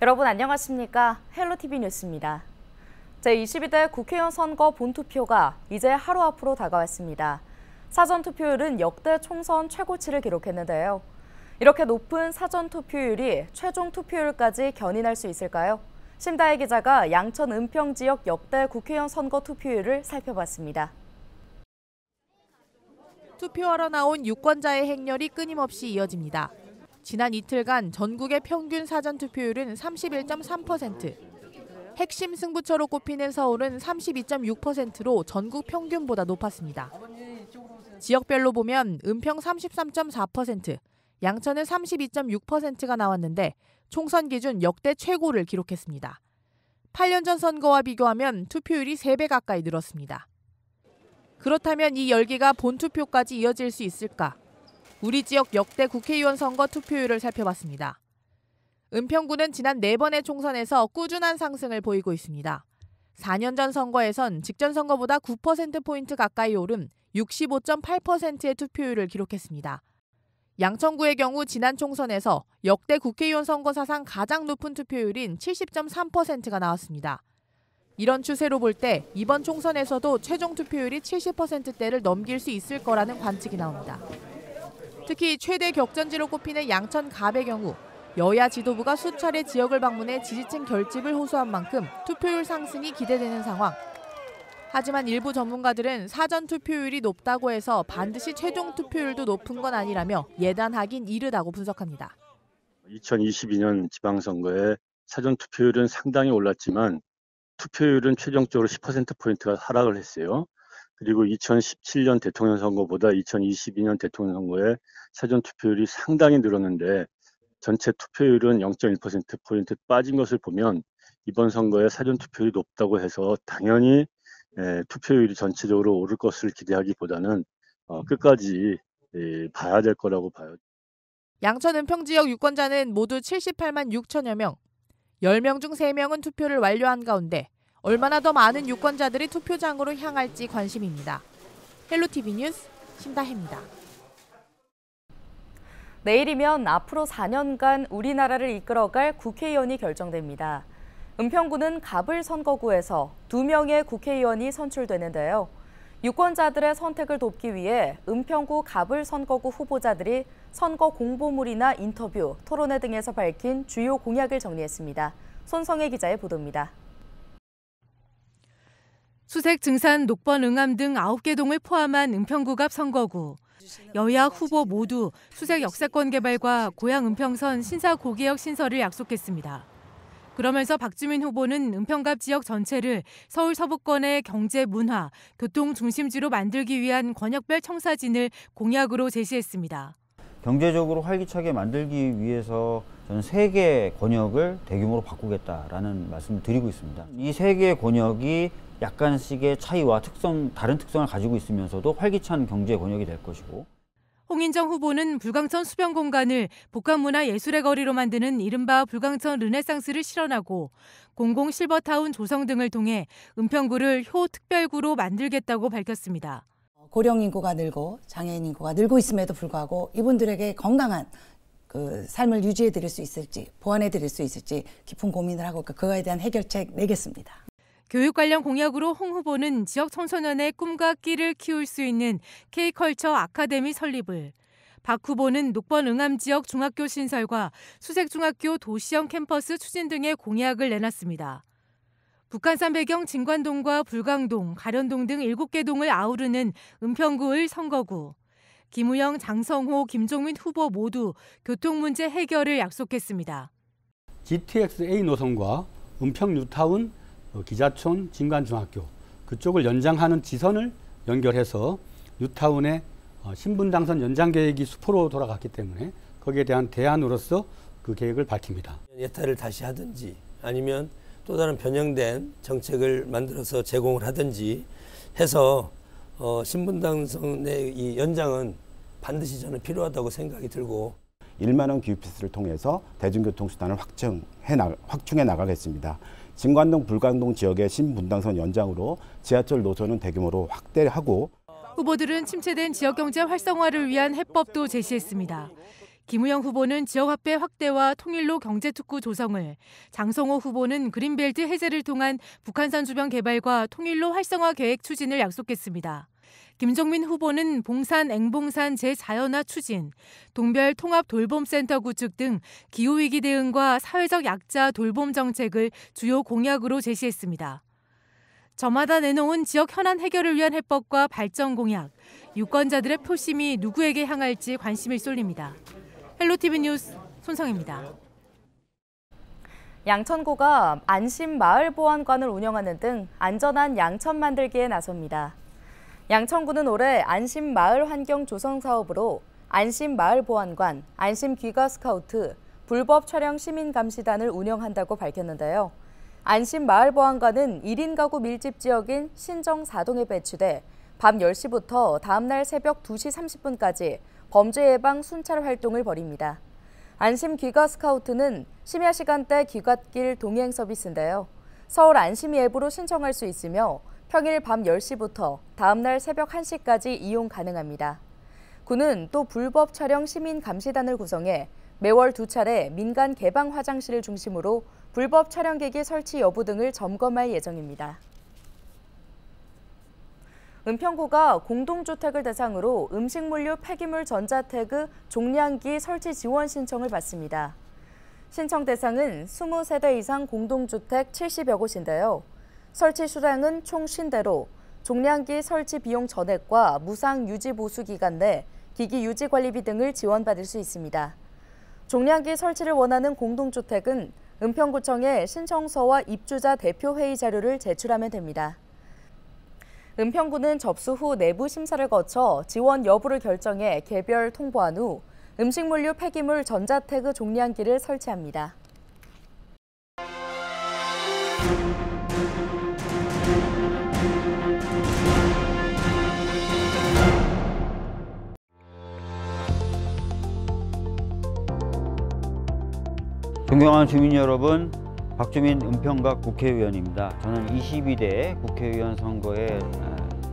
여러분 안녕하십니까? 헬로티비 뉴스입니다. 제22대 국회의원 선거 본투표가 이제 하루 앞으로 다가왔습니다. 사전투표율은 역대 총선 최고치를 기록했는데요. 이렇게 높은 사전투표율이 최종 투표율까지 견인할 수 있을까요? 심다혜 기자가 양천 은평 지역 역대 국회의원 선거 투표율을 살펴봤습니다. 투표하러 나온 유권자의 행렬이 끊임없이 이어집니다. 지난 이틀간 전국의 평균 사전투표율은 31.3%, 핵심 승부처로 꼽히는 서울은 32.6%로 전국 평균보다 높았습니다. 지역별로 보면 은평 33.4%, 양천은 32.6%가 나왔는데 총선 기준 역대 최고를 기록했습니다. 8년 전 선거와 비교하면 투표율이 3배 가까이 늘었습니다. 그렇다면 이 열기가 본투표까지 이어질 수 있을까? 우리 지역 역대 국회의원 선거 투표율을 살펴봤습니다. 은평구는 지난 4번의 총선에서 꾸준한 상승을 보이고 있습니다. 4년 전 선거에선 직전 선거보다 9%포인트 가까이 오른 65.8%의 투표율을 기록했습니다. 양천구의 경우 지난 총선에서 역대 국회의원 선거 사상 가장 높은 투표율인 70.3%가 나왔습니다. 이런 추세로 볼 때 이번 총선에서도 최종 투표율이 70%대를 넘길 수 있을 거라는 관측이 나옵니다. 특히 최대 격전지로 꼽히는 양천 갑의 경우 여야 지도부가 수차례 지역을 방문해 지지층 결집을 호소한 만큼 투표율 상승이 기대되는 상황. 하지만 일부 전문가들은 사전 투표율이 높다고 해서 반드시 최종 투표율도 높은 건 아니라며 예단하긴 이르다고 분석합니다. 2022년 지방선거에 사전 투표율은 상당히 올랐지만 투표율은 최종적으로 10%포인트가 하락을 했어요. 그리고 2017년 대통령 선거보다 2022년 대통령 선거에 사전 투표율이 상당히 늘었는데 전체 투표율은 0.1%포인트 빠진 것을 보면 이번 선거에 사전 투표율이 높다고 해서 당연히 투표율이 전체적으로 오를 것을 기대하기보다는 끝까지 봐야 될 거라고 봐요. 양천 은평 지역 유권자는 모두 78만 6천여 명, 10명 중 3명은 투표를 완료한 가운데 얼마나 더 많은 유권자들이 투표장으로 향할지 관심입니다. 헬로티비 뉴스 심다혜입니다. 내일이면 앞으로 4년간 우리나라를 이끌어갈 국회의원이 결정됩니다. 은평구는 갑을 선거구에서 2명의 국회의원이 선출되는데요. 유권자들의 선택을 돕기 위해 은평구 갑을 선거구 후보자들이 선거 공보물이나 인터뷰, 토론회 등에서 밝힌 주요 공약을 정리했습니다. 손성혜 기자의 보도입니다. 수색, 증산, 녹번, 응암 등 9개 동을 포함한 은평구갑 선거구. 여야 후보 모두 수색 역세권 개발과 고양 은평선 신사 고개역 신설을 약속했습니다. 그러면서 박주민 후보는 은평갑 지역 전체를 서울 서부권의 경제, 문화, 교통 중심지로 만들기 위한 권역별 청사진을 공약으로 제시했습니다. 경제적으로 활기차게 만들기 위해서 저는 3개의 권역을 대규모로 바꾸겠다라는 말씀을 드리고 있습니다. 이 3개의 권역이 약간씩의 차이와 다른 특성을 가지고 있으면서도 활기찬 경제 권역이 될 것이고. 홍인정 후보는 불광천 수변 공간을 복합문화 예술의 거리로 만드는 이른바 불광천 르네상스를 실현하고 공공 실버타운 조성 등을 통해 은평구를 효특별구로 만들겠다고 밝혔습니다. 고령 인구가 늘고 장애인 인구가 늘고 있음에도 불구하고 이분들에게 건강한 삶을 유지해 드릴 수 있을지, 보완해 드릴 수 있을지 깊은 고민을 하고 그거에 대한 해결책 내겠습니다. 교육 관련 공약으로 홍 후보는 지역 청소년의 꿈과 끼를 키울 수 있는 K컬처 아카데미 설립을, 박 후보는 녹번 응암 지역 중학교 신설과 수색중학교 도시형 캠퍼스 추진 등의 공약을 내놨습니다. 북한산 배경 진관동과 불광동, 가련동 등 7개 동을 아우르는 은평구의 선거구. 김우영, 장성호, 김종민 후보 모두 교통 문제 해결을 약속했습니다. GTX-A 노선과 은평 뉴타운, 기자촌, 진관중학교 그쪽을 연장하는 지선을 연결해서 뉴타운의 신분당선 연장 계획이 수포로 돌아갔기 때문에 거기에 대한 대안으로서 그 계획을 밝힙니다. 예타를 다시 하든지 아니면 또 다른 변형된 정책을 만들어서 제공을 하든지 해서 신분당선의 이 연장은 반드시 저는 필요하다고 생각이 들고 1만 원 기후피스를 통해서 대중교통수단을 확충해 나가겠습니다. 진관동, 불광동 지역의 신분당선 연장으로 지하철 노선은 대규모로 확대하고 후보들은 침체된 지역경제 활성화를 위한 해법도 제시했습니다. 김우영 후보는 지역 화폐 확대와 통일로 경제특구 조성을, 장성호 후보는 그린벨트 해제를 통한 북한산 주변 개발과 통일로 활성화 계획 추진을 약속했습니다. 김종민 후보는 봉산, 앵봉산 재자연화 추진, 동별 통합 돌봄센터 구축 등 기후위기 대응과 사회적 약자 돌봄 정책을 주요 공약으로 제시했습니다. 저마다 내놓은 지역 현안 해결을 위한 해법과 발전 공약, 유권자들의 표심이 누구에게 향할지 관심을 쏠립니다. 헬로티비 뉴스 손성입니다. 양천구가 안심마을보안관을 운영하는 등 안전한 양천 만들기에 나섭니다. 양천구는 올해 안심마을환경 조성 사업으로 안심마을보안관, 안심귀가스카우트, 불법 촬영 시민감시단을 운영한다고 밝혔는데요. 안심마을보안관은 1인 가구 밀집 지역인 신정 4동에 배치돼 밤 10시부터 다음날 새벽 2시 30분까지 범죄 예방 순찰 활동을 벌입니다. 안심 귀가 스카우트는 심야 시간대 귀갓길 동행 서비스인데요. 서울 안심이 앱으로 신청할 수 있으며 평일 밤 10시부터 다음날 새벽 1시까지 이용 가능합니다. 구는 또 불법 촬영 시민 감시단을 구성해 매월 2차례 민간 개방 화장실을 중심으로 불법 촬영기기 설치 여부 등을 점검할 예정입니다. 은평구가 공동주택을 대상으로 음식물류 폐기물 전자태그 종량기 설치 지원 신청을 받습니다. 신청 대상은 20세대 이상 공동주택 70여 곳인데요. 설치 수량은 총 50대로 종량기 설치 비용 전액과 무상 유지 보수 기간 내 기기 유지 관리비 등을 지원받을 수 있습니다. 종량기 설치를 원하는 공동주택은 은평구청에 신청서와 입주자 대표 회의 자료를 제출하면 됩니다. 은평구는 접수 후 내부 심사를 거쳐 지원 여부를 결정해 개별 통보한 후 음식물류 폐기물 전자태그 종량기를 설치합니다. 존경하는 주민 여러분, 박주민 은평갑 국회의원입니다. 저는 22대 국회의원 선거에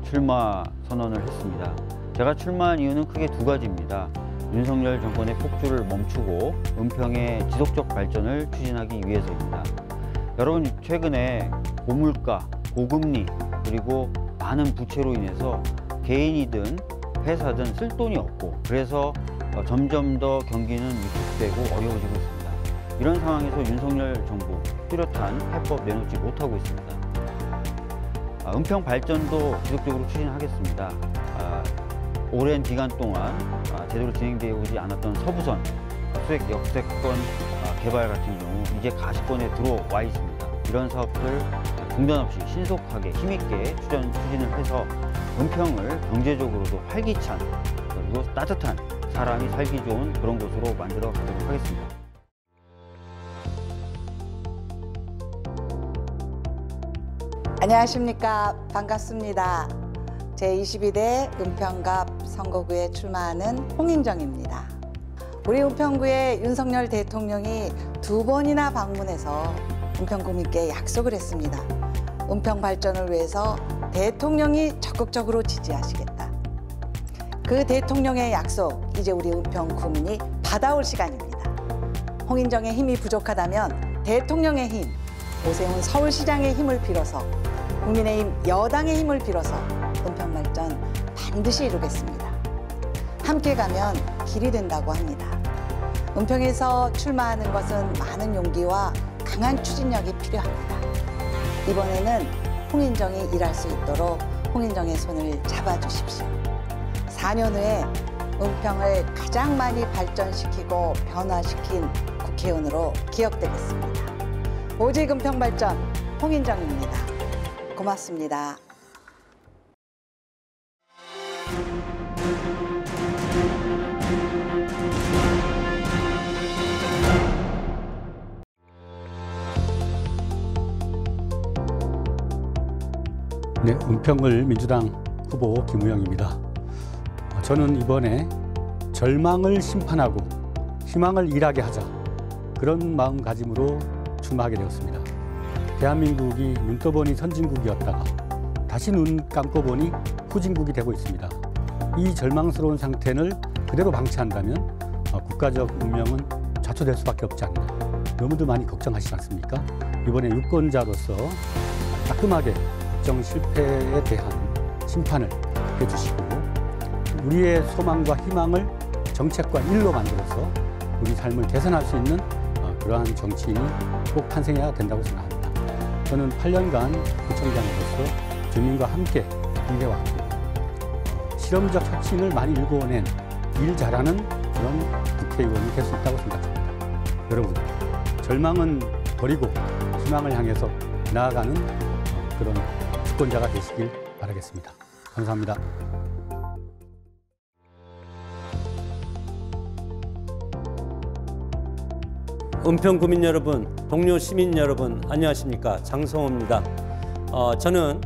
출마 선언을 했습니다. 제가 출마한 이유는 크게 두 가지입니다. 윤석열 정권의 폭주를 멈추고 은평의 지속적 발전을 추진하기 위해서입니다. 여러분, 최근에 고물가, 고금리, 그리고 많은 부채로 인해서 개인이든 회사든 쓸 돈이 없고, 그래서 점점 더 경기는 위축되고 어려워지고 있습니다. 이런 상황에서 윤석열 정부 뚜렷한 해법 내놓지 못하고 있습니다. 은평 발전도 지속적으로 추진하겠습니다. 오랜 기간 동안 제대로 진행되어 오지 않았던 서부선, 수색 역세권 개발 같은 경우 이제 가시권에 들어와 있습니다. 이런 사업들 중단 없이 신속하게 힘있게 추진을 해서 은평을 경제적으로도 활기찬 그리고 따뜻한 사람이 살기 좋은 그런 곳으로 만들어 가도록 하겠습니다. 안녕하십니까. 반갑습니다. 제22대 은평갑 선거구에 출마하는 홍인정입니다. 우리 은평구에 윤석열 대통령이 2번이나 방문해서 은평구민께 약속을 했습니다. 은평 발전을 위해서 대통령이 적극적으로 지지하시겠다. 그 대통령의 약속, 이제 우리 은평 구민이 받아올 시간입니다. 홍인정의 힘이 부족하다면 대통령의 힘, 오세훈 서울시장의 힘을 빌어서, 국민의힘 여당의 힘을 빌어서 은평 발전 반드시 이루겠습니다. 함께 가면 길이 된다고 합니다. 은평에서 출마하는 것은 많은 용기와 강한 추진력이 필요합니다. 이번에는 홍인정이 일할 수 있도록 홍인정의 손을 잡아주십시오. 4년 후에 은평을 가장 많이 발전시키고 변화시킨 국회의원으로 기억되겠습니다. 오직 은평 발전 홍인정입니다. 고맙습니다. 네, 은평을 민주당 후보 김우영입니다. 저는 이번에 절망을 심판하고 희망을 일하게 하자, 그런 마음가짐으로 출마하게 되었습니다. 대한민국이 눈 떠보니 선진국이었다가 다시 눈 감고 보니 후진국이 되고 있습니다. 이 절망스러운 상태를 그대로 방치한다면 국가적 운명은 좌초될 수밖에 없지 않나. 너무도 많이 걱정하시지 않습니까? 이번에 유권자로서 따끔하게 국정 실패에 대한 심판을 해주시고 우리의 소망과 희망을 정책과 일로 만들어서 우리 삶을 개선할 수 있는 그러한 정치인이 꼭 탄생해야 된다고 생각합니다. 저는 8년간 구청장으로서 주민과 함께 일해왔고 실험적 혁신을 많이 일궈낸 일 잘하는 그런 국회의원이 될 수 있다고 생각합니다. 여러분, 절망은 버리고 희망을 향해서 나아가는 그런 주권자가 되시길 바라겠습니다. 감사합니다. 은평 구민 여러분, 동료 시민 여러분, 안녕하십니까? 장성호입니다. 저는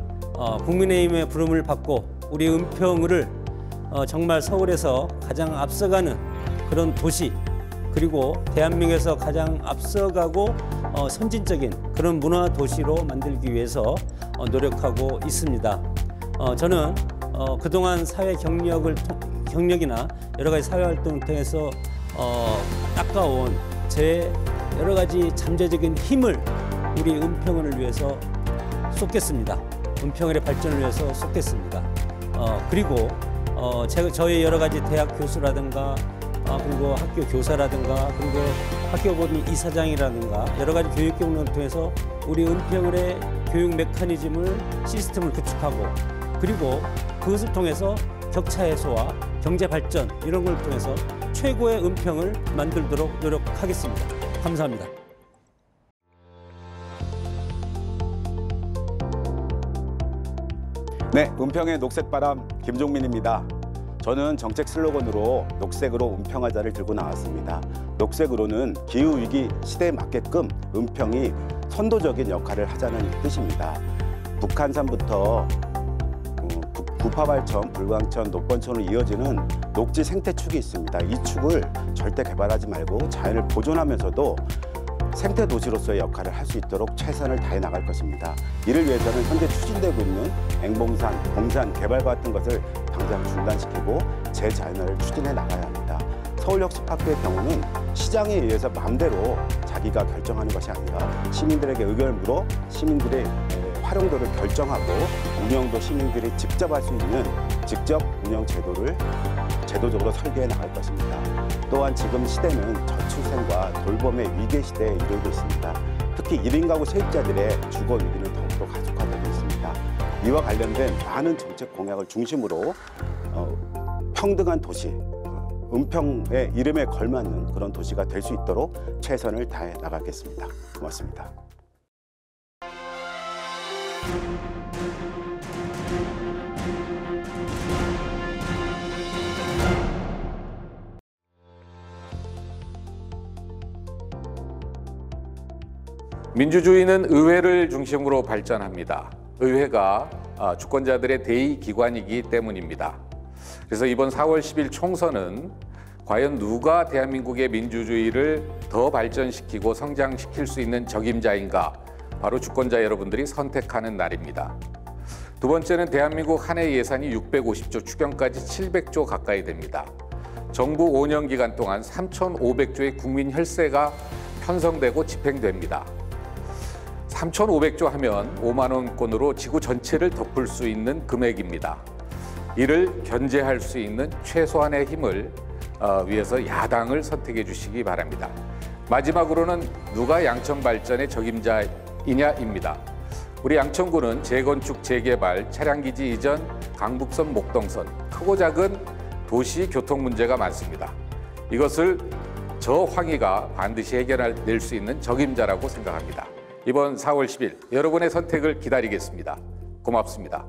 국민의힘의 부름을 받고 우리 은평을 정말 서울에서 가장 앞서가는 그런 도시, 그리고 대한민국에서 가장 앞서가고 선진적인 그런 문화 도시로 만들기 위해서 노력하고 있습니다. 저는 그동안 사회 경력이나 여러 가지 사회 활동을 통해서 닦아온 제 여러 가지 잠재적인 힘을 우리 은평을 위해서 쏟겠습니다. 은평의 발전을 위해서 쏟겠습니다. 그리고 저의 여러 가지 대학 교수라든가 그리고 학교 교사라든가 그리고 학교법인 이사장이라든가 여러 가지 교육 경력을 통해서 우리 은평의 교육 메커니즘을 시스템을 구축하고 그리고 그것을 통해서 격차 해소와 경제 발전 이런 걸 통해서 최고의 은평을 만들도록 노력하겠습니다. 감사합니다. 네, 은평의 녹색바람 김종민입니다. 저는 정책 슬로건으로 녹색으로 은평하자를 들고 나왔습니다. 녹색으로는 기후위기 시대에 맞게끔 은평이 선도적인 역할을 하자는 뜻입니다. 북한산부터 구파발천, 불광천, 녹번천으로 이어지는 녹지 생태축이 있습니다. 이 축을 절대 개발하지 말고 자연을 보존하면서도 생태 도시로서의 역할을 할 수 있도록 최선을 다해 나갈 것입니다. 이를 위해서는 현재 추진되고 있는 앵봉산, 공산 개발과 같은 것을 당장 중단시키고 재자연화를 추진해 나가야 합니다. 서울혁신파크의 경우는 시장에 의해서 마음대로 자기가 결정하는 것이 아니라 시민들에게 의견을 물어 시민들의 활용도를 결정하고 운영도 시민들이 직접 할 수 있는 직접 운영 제도를 제도적으로 설계해 나갈 것입니다. 또한 지금 시대는 저출생과 돌봄의 위기 시대에 이르고 있습니다. 특히 1인 가구 세입자들의 주거 위기는 더욱더 가속화되고 있습니다. 이와 관련된 많은 정책 공약을 중심으로 평등한 도시, 은평의 이름에 걸맞는 그런 도시가 될 수 있도록 최선을 다해 나가겠습니다. 고맙습니다. 민주주의는 의회를 중심으로 발전합니다. 의회가 주권자들의 대의기관이기 때문입니다. 그래서 이번 4월 10일 총선은 과연 누가 대한민국의 민주주의를 더 발전시키고 성장시킬 수 있는 적임자인가, 바로 주권자 여러분들이 선택하는 날입니다. 두 번째는 대한민국 한 해 예산이 650조, 추경까지 700조 가까이 됩니다. 정부 5년 기간 동안 3,500조의 국민 혈세가 편성되고 집행됩니다. 3,500조 하면 5만 원권으로 지구 전체를 덮을 수 있는 금액입니다. 이를 견제할 수 있는 최소한의 힘을 위해서 야당을 선택해 주시기 바랍니다. 마지막으로는 누가 양천 발전의 적임자이냐입니다. 우리 양천구는 재건축, 재개발, 차량기지 이전, 강북선, 목동선, 크고 작은 도시 교통 문제가 많습니다. 이것을 저 황희가 반드시 해결해낼 수 있는 적임자라고 생각합니다. 이번 4월 10일 여러분의 선택을 기다리겠습니다. 고맙습니다.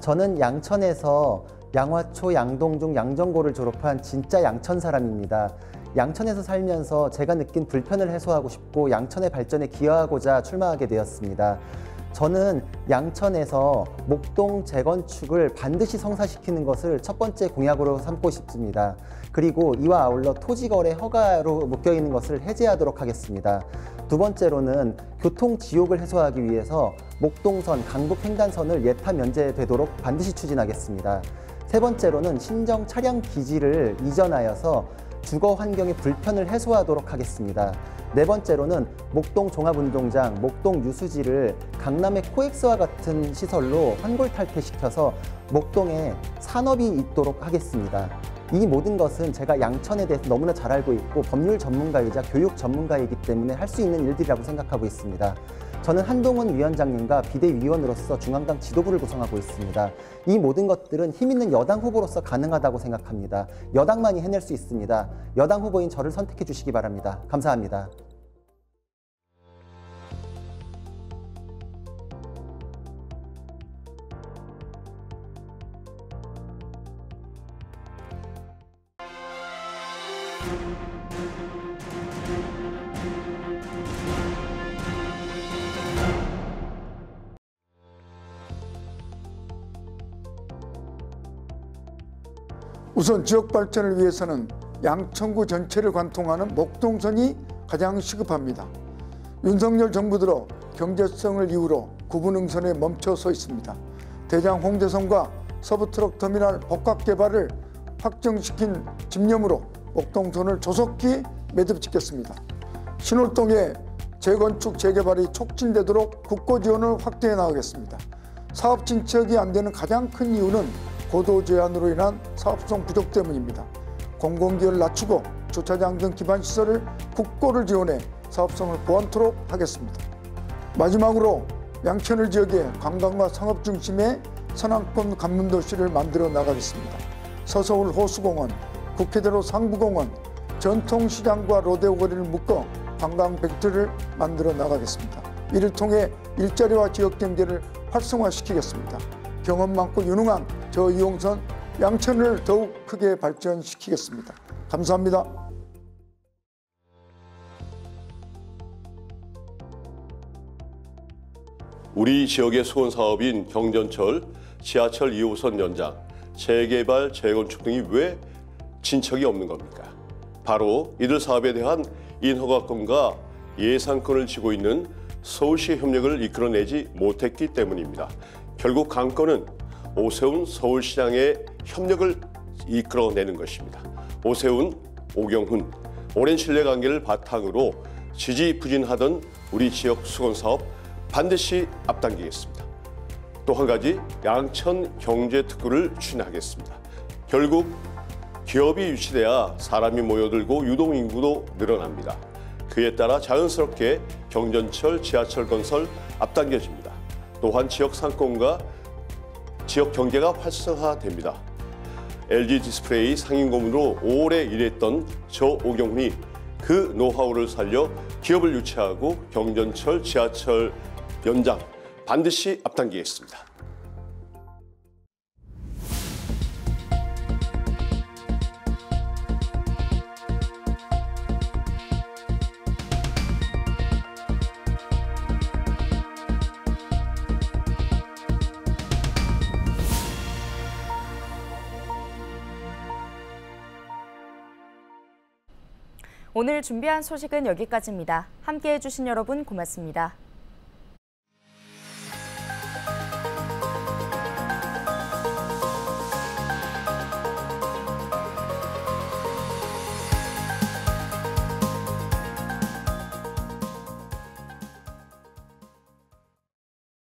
저는 양천에서 양화초, 양동중, 양정고를 졸업한 진짜 양천 사람입니다. 양천에서 살면서 제가 느낀 불편을 해소하고 싶고 양천의 발전에 기여하고자 출마하게 되었습니다. 저는 양천에서 목동 재건축을 반드시 성사시키는 것을 첫 번째 공약으로 삼고 싶습니다. 그리고 이와 아울러 토지거래 허가로 묶여있는 것을 해제하도록 하겠습니다. 두 번째로는 교통 지옥을 해소하기 위해서 목동선, 강북횡단선을 예타 면제되도록 반드시 추진하겠습니다. 세 번째로는 신정 차량 기지를 이전하여서 주거 환경의 불편을 해소하도록 하겠습니다. 네 번째로는 목동 종합운동장, 목동 유수지를 강남의 코엑스와 같은 시설로 환골탈퇴시켜서 목동에 산업이 있도록 하겠습니다. 이 모든 것은 제가 양천에 대해서 너무나 잘 알고 있고 법률 전문가이자 교육 전문가이기 때문에 할 수 있는 일들이라고 생각하고 있습니다. 저는 한동훈 위원장님과 비대위원으로서 중앙당 지도부를 구성하고 있습니다. 이 모든 것들은 힘 있는 여당 후보로서 가능하다고 생각합니다. 여당만이 해낼 수 있습니다. 여당 후보인 저를 선택해 주시기 바랍니다. 감사합니다. 우선 지역 발전을 위해서는 양천구 전체를 관통하는 목동선이 가장 시급합니다. 윤석열 정부 들어 경제성을 이유로 구분응선에 멈춰서 있습니다. 대장 홍대선과 서부트럭터미널 복합 개발을 확정시킨 집념으로 목동선을 조속히 매듭짓겠습니다. 신월동의 재건축 재개발이 촉진되도록 국고 지원을 확대해 나가겠습니다. 사업 진척이 안 되는 가장 큰 이유는 고도 제한으로 인한 사업성 부족 때문입니다. 공공기여를 낮추고 주차장 등 기반시설을 국고를 지원해 사업성을 보완토록 하겠습니다. 마지막으로 양천을 지역에 관광과 상업 중심의 선왕권 관문도시를 만들어 나가겠습니다. 서서울 호수공원, 국회대로 상부공원, 전통시장과 로데오 거리를 묶어 관광 벨트를 만들어 나가겠습니다. 이를 통해 일자리와 지역경제를 활성화시키겠습니다. 경험 많고 유능한 저 이용선 양천을 더욱 크게 발전시키겠습니다. 감사합니다. 우리 지역의 수건 사업인 경전철, 지하철 2호선 연장, 재개발, 재건축 등이 왜 진척이 없는 겁니까? 바로 이들 사업에 대한 인허가권과 예산권을 쥐고 있는 서울시 협력을 이끌어내지 못했기 때문입니다. 결국 관건은 오세훈 서울시장의 협력을 이끌어내는 것입니다. 오세훈, 오경훈, 오랜 신뢰관계를 바탕으로 지지부진하던 우리 지역 수건사업 반드시 앞당기겠습니다. 또 한 가지 양천 경제특구를 추진하겠습니다. 결국 기업이 유치돼야 사람이 모여들고 유동인구도 늘어납니다. 그에 따라 자연스럽게 경전철, 지하철 건설 앞당겨집니다. 또한 지역 상권과 지역 경제가 활성화됩니다. LG 디스플레이 상임고문으로 오래 일했던 저 오경훈이 그 노하우를 살려 기업을 유치하고 경전철, 지하철 연장 반드시 앞당기겠습니다. 오늘 준비한 소식은 여기까지입니다. 함께해 주신 여러분 고맙습니다.